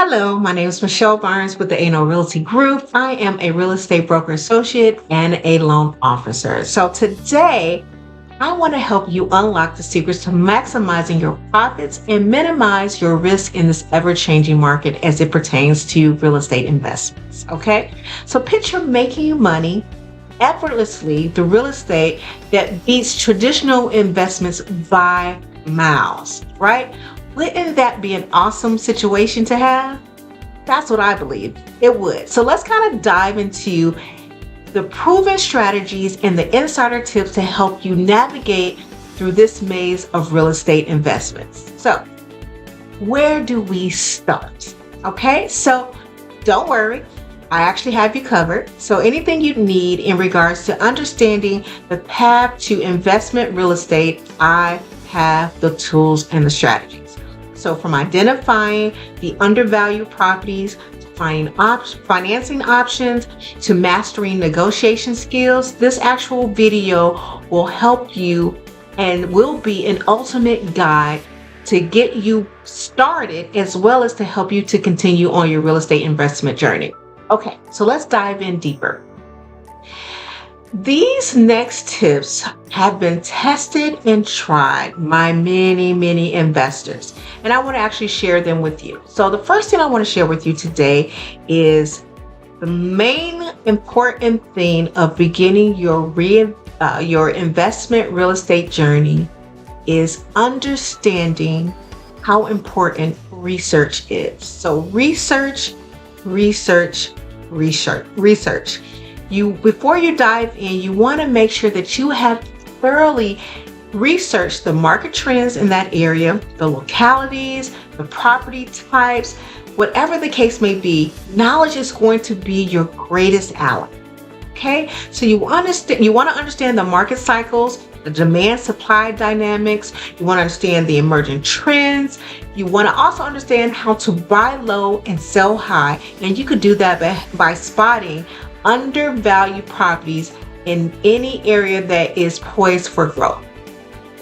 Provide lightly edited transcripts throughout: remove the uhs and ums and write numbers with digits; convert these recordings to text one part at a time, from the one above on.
Hello, my name is Michelle Barnes with the A No Realty Group. I am a real estate broker associate and a loan officer. So today, I want to help you unlock the secrets to maximizing your profits and minimize your risk in this ever-changing market as it pertains to real estate investments. Okay, so picture making money effortlessly through real estate that beats traditional investments by miles, right? Wouldn't that be an awesome situation to have? That's what I believe it would. So let's kind of dive into the proven strategies and the insider tips to help you navigate through this maze of real estate investments. So, where do we start? Okay, so don't worry, I actually have you covered. So anything you need in regards to understanding the path to investment real estate, I have the tools and the strategies. So from identifying the undervalued properties, to finding financing options, to mastering negotiation skills, this actual video will help you and will be an ultimate guide to get you started, as well as to help you to continue on your real estate investment journey. Okay, so let's dive in deeper. These next tips have been tested and tried by many investors, and I want to actually share them with you. So the first thing I want to share with you today is the main important thing of beginning your investment real estate journey is understanding how important research is. So research. Before you dive in, you want to make sure that you have thoroughly researched the market trends in that area, the localities, the property types, whatever the case may be. Knowledge is going to be your greatest ally. Okay, so you want to understand the market cycles, the demand supply dynamics. You want to understand the emerging trends. You want to also understand how to buy low and sell high, and you could do that by spotting undervalued properties in any area that is poised for growth.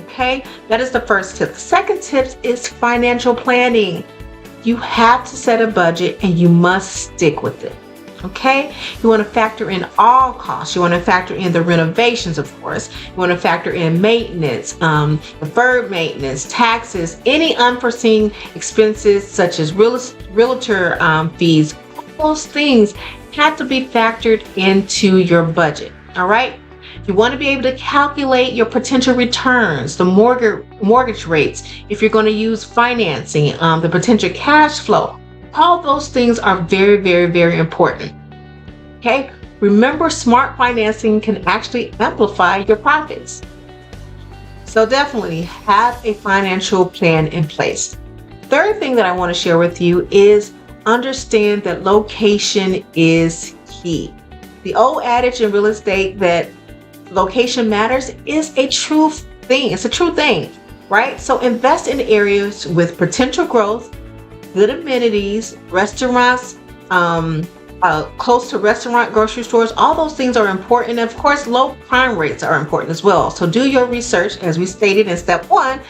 Okay, that is the first tip. The second tip is financial planning. You have to set a budget and you must stick with it. Okay, you want to factor in all costs. You want to factor in the renovations, of course. You want to factor in maintenance, deferred maintenance, taxes, any unforeseen expenses such as realtor fees. All those things have to be factored into your budget. All right. You want to be able to calculate your potential returns, the mortgage rates, if you're going to use financing, the potential cash flow. All those things are very important. Okay. Remember, smart financing can actually amplify your profits. So definitely have a financial plan in place. Third thing that I want to share with you is understand that location is key. The old adage in real estate that location matters is a true thing. It's a true thing, right? So invest in areas with potential growth, good amenities, restaurants, close to restaurant, grocery stores. All those things are important. And of course, low crime rates are important as well. So do your research, as we stated in step 1,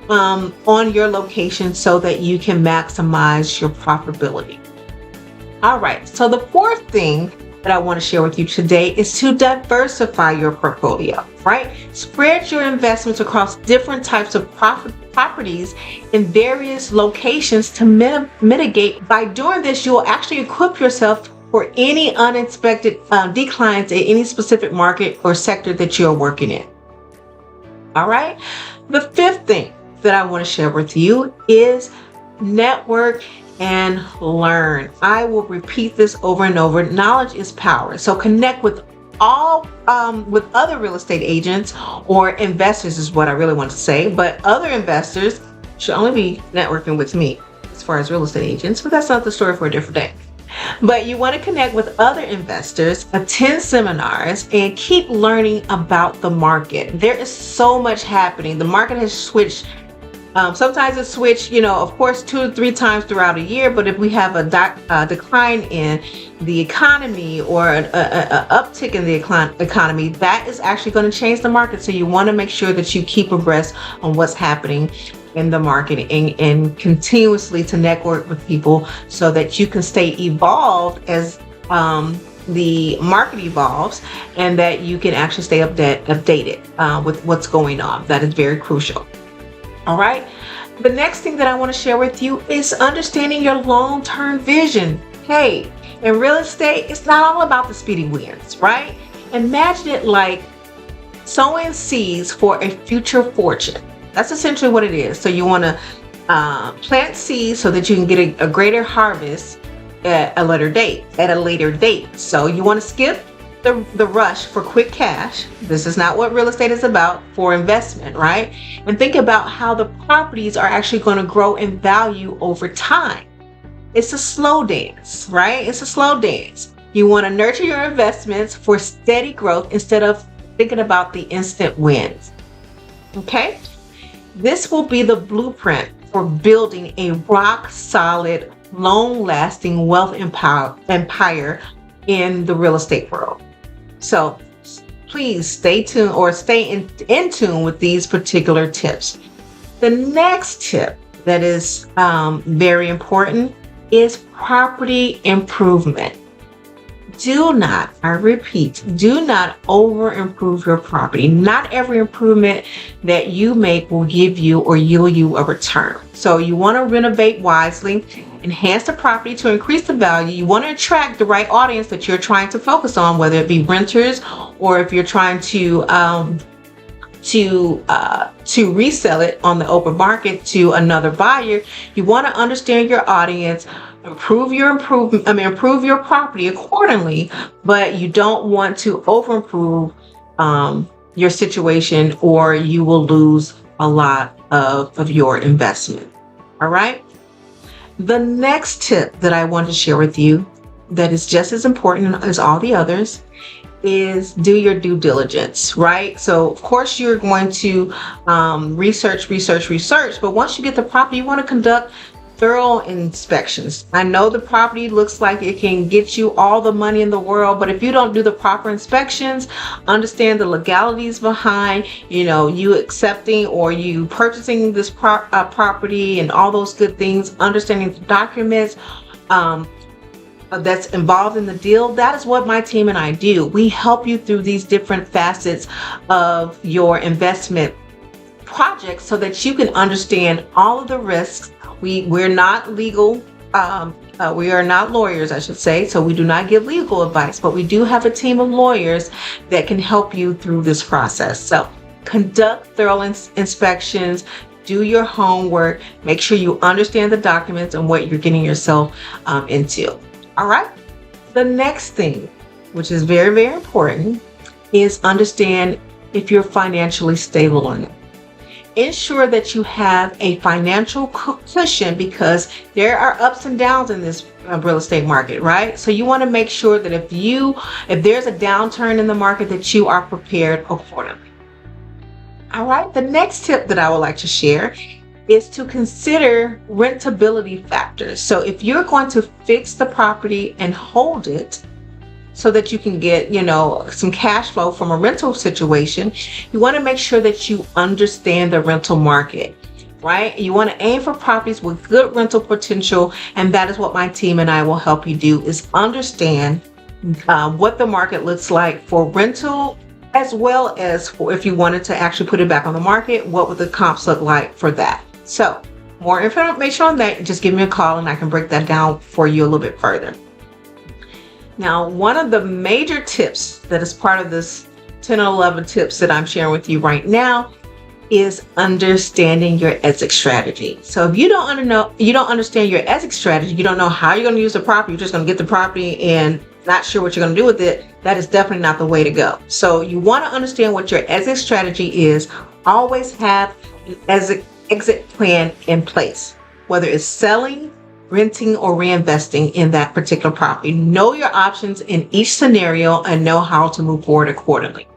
on your location so that you can maximize your profitability. All right, so the fourth thing that I want to share with you today is to diversify your portfolio, right? Spread your investments across different types of properties in various locations to mitigate. By doing this, you will actually equip yourself for any unexpected declines in any specific market or sector that you're working in. All right, the fifth thing that I want to share with you is network and learn. I will repeat this over and over. Knowledge is power. So connect with other real estate agents or investors is what I really want to say, but other investors should only be networking with me as far as real estate agents, but that's not the story for a different day. But you want to connect with other investors, attend seminars, and keep learning about the market. There is so much happening. The market has switched. Sometimes it's switched, of course, 2 to 3 times throughout a year. But if we have a decline in the economy or an uptick in the economy, that is actually going to change the market. So you want to make sure that you keep abreast on what's happening in the market, and continuously to network with people so that you can stay evolved as the market evolves, and that you can actually stay updated with what's going on. That is very crucial. All right. The next thing that I want to share with you is understanding your long-term vision. Hey, in real estate, it's not all about the speedy wins, right? Imagine it like sowing seeds for a future fortune. That's essentially what it is. So you want to plant seeds so that you can get a greater harvest at a later date. So you want to skip the rush for quick cash. This is not what real estate is about, for investment, right? And think about how the properties are actually going to grow in value over time. It's a slow dance, right? It's a slow dance. You want to nurture your investments for steady growth instead of thinking about the instant wins. Okay? This will be the blueprint for building a rock solid, long-lasting wealth empire in the real estate world. So please stay tuned, or stay in tune with these particular tips. The next tip that is very important is property improvement. Do not, I repeat, do not over improve your property. Not every improvement that you make will give you or yield you a return. So you want to renovate wisely, enhance the property to increase the value. You want to attract the right audience that you're trying to focus on, whether it be renters or if you're trying to resell it on the open market to another buyer. You want to understand your audience, improve your property accordingly, but you don't want to over improve your situation, or you will lose a lot of your investment. All right. The next tip that I want to share with you, that is just as important as all the others, is do your due diligence, right? So of course you're going to research, but once you get the property, you want to conduct thorough inspections. I know the property looks like it can get you all the money in the world, but if you don't do the proper inspections, understand the legalities behind, you accepting or you purchasing this property and all those good things, understanding the documents that's involved in the deal. That is what my team and I do. We help you through these different facets of your investment projects so that you can understand all of the risks. We're not legal. We are not lawyers, I should say, so we do not give legal advice, but we do have a team of lawyers that can help you through this process. So conduct thorough inspections, do your homework, make sure you understand the documents and what you're getting yourself into. All right. The next thing, which is very, very important, is understand if you're financially stable or not. Ensure that you have a financial cushion, because there are ups and downs in this real estate market, right? So you want to make sure that if there's a downturn in the market, that you are prepared accordingly. All right. The next tip that I would like to share is to consider rentability factors. So if you're going to fix the property and hold it so that you can get, some cash flow from a rental situation, you want to make sure that you understand the rental market, right? You want to aim for properties with good rental potential, and that is what my team and I will help you do, is understand what the market looks like for rental, as well as for if you wanted to actually put it back on the market, what would the comps look like for that? So more information on that, just give me a call and I can break that down for you a little bit further. Now, one of the major tips that is part of this 10 or 11 tips that I'm sharing with you right now is understanding your exit strategy. So if you don't understand your exit strategy, you don't know how you're going to use the property, you're just going to get the property and not sure what you're going to do with it, that is definitely not the way to go. So you want to understand what your exit strategy is. Always have an exit plan in place, whether it's selling, renting, or reinvesting in that particular property. Know your options in each scenario and know how to move forward accordingly.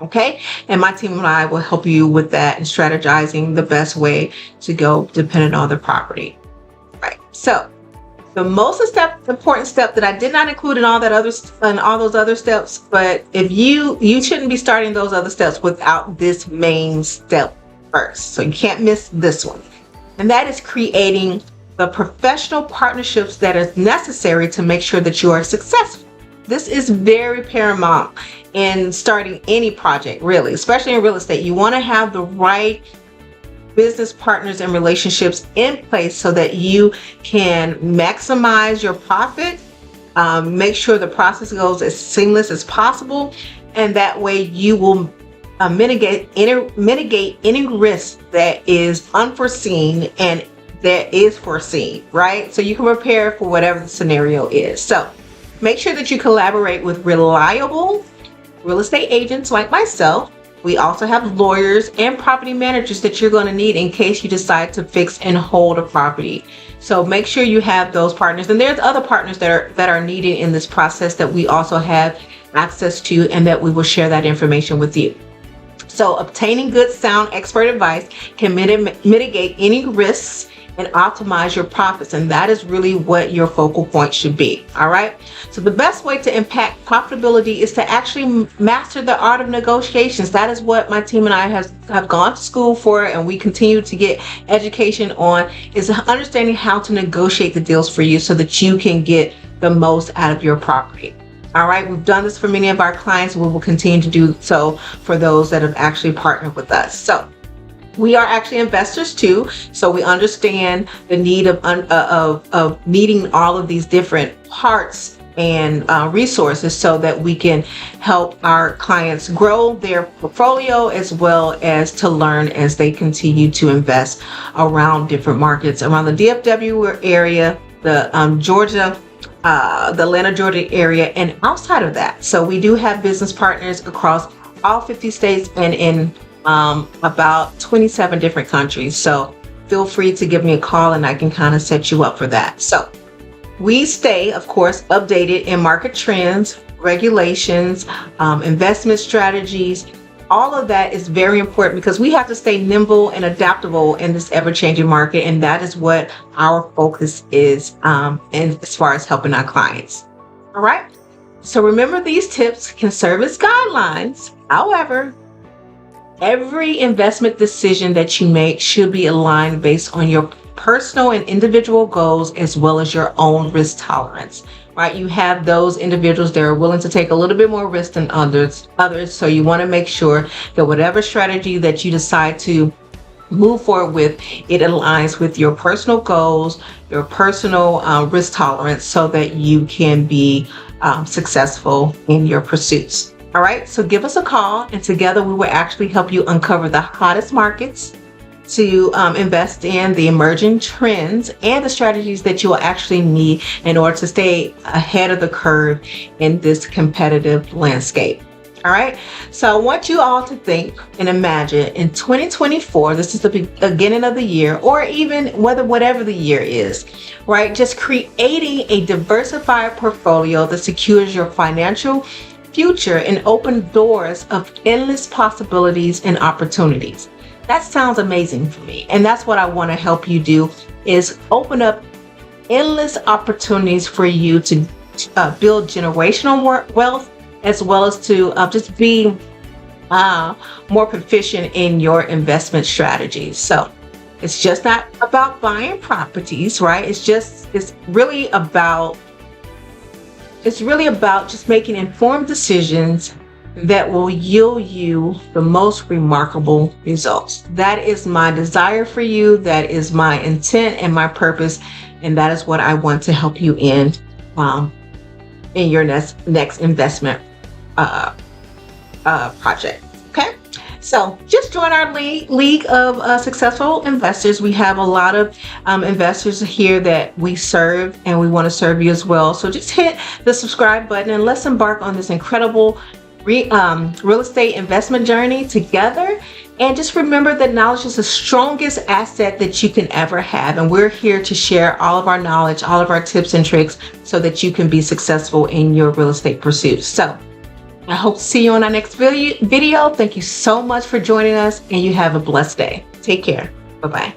Okay, and my team and I will help you with that and strategizing the best way to go depending on the property. Right. So the most important step that I did not include in all those other steps, but if you shouldn't be starting those other steps without this main step first. So you can't miss this one. And that is creating the professional partnerships that is necessary to make sure that you are successful. This is very paramount in starting any project, really, especially in real estate. You want to have the right business partners and relationships in place so that you can maximize your profit, make sure the process goes as seamless as possible, and that way you will mitigate any risk that is unforeseen and that is foreseen, right? So you can prepare for whatever the scenario is. So make sure that you collaborate with reliable real estate agents like myself. We also have lawyers and property managers that you're going to need in case you decide to fix and hold a property. So make sure you have those partners. And there's other partners that are needed in this process that we also have access to, and that we will share that information with you. So obtaining good, sound expert advice can mitigate any risks and optimize your profits. And that is really what your focal point should be. All right. So the best way to impact profitability is to actually master the art of negotiations. That is what my team and I have gone to school for, and we continue to get education on, is understanding how to negotiate the deals for you so that you can get the most out of your property. All right, we've done this for many of our clients. We will continue to do so for those that have actually partnered with us. So we are actually investors too, so we understand the need of needing all of these different parts and resources so that we can help our clients grow their portfolio, as well as to learn as they continue to invest around different markets around the DFW area, the the Atlanta, Georgia area, and outside of that. So we do have business partners across all 50 states and in about 27 different countries. So feel free to give me a call and I can kind of set you up for that. So we stay, of course, updated in market trends, regulations, investment strategies. All of that is very important because we have to stay nimble and adaptable in this ever-changing market. And that is what our focus is and as far as helping our clients. All right. So remember, these tips can serve as guidelines. However, every investment decision that you make should be aligned based on your personal and individual goals, as well as your own risk tolerance, right? You have those individuals that are willing to take a little bit more risk than others. So you want to make sure that whatever strategy that you decide to move forward with, it aligns with your personal goals, your personal risk tolerance, so that you can be successful in your pursuits. All right, so give us a call, and together we will actually help you uncover the hottest markets to invest in, the emerging trends, and the strategies that you will actually need in order to stay ahead of the curve in this competitive landscape. All right, so I want you all to think and imagine in 2024, this is the beginning of the year, or even whatever the year is, right? Just creating a diversified portfolio that secures your financial future and open doors of endless possibilities and opportunities. That sounds amazing for me. And that's what I want to help you do, is open up endless opportunities for you to build generational wealth, as well as to just be more proficient in your investment strategies. So it's just not about buying properties, right? It's really about just making informed decisions that will yield you the most remarkable results. That is my desire for you. That is my intent and my purpose. And that is what I want to help you in your next investment project. Okay. So just join our league of successful investors. We have a lot of investors here that we serve, and we want to serve you as well. So just hit the subscribe button and let's embark on this incredible real estate investment journey together. And just remember that knowledge is the strongest asset that you can ever have. And we're here to share all of our knowledge, all of our tips and tricks, so that you can be successful in your real estate pursuits. So I hope to see you on our next video. Thank you so much for joining us, and you have a blessed day. Take care. Bye-bye.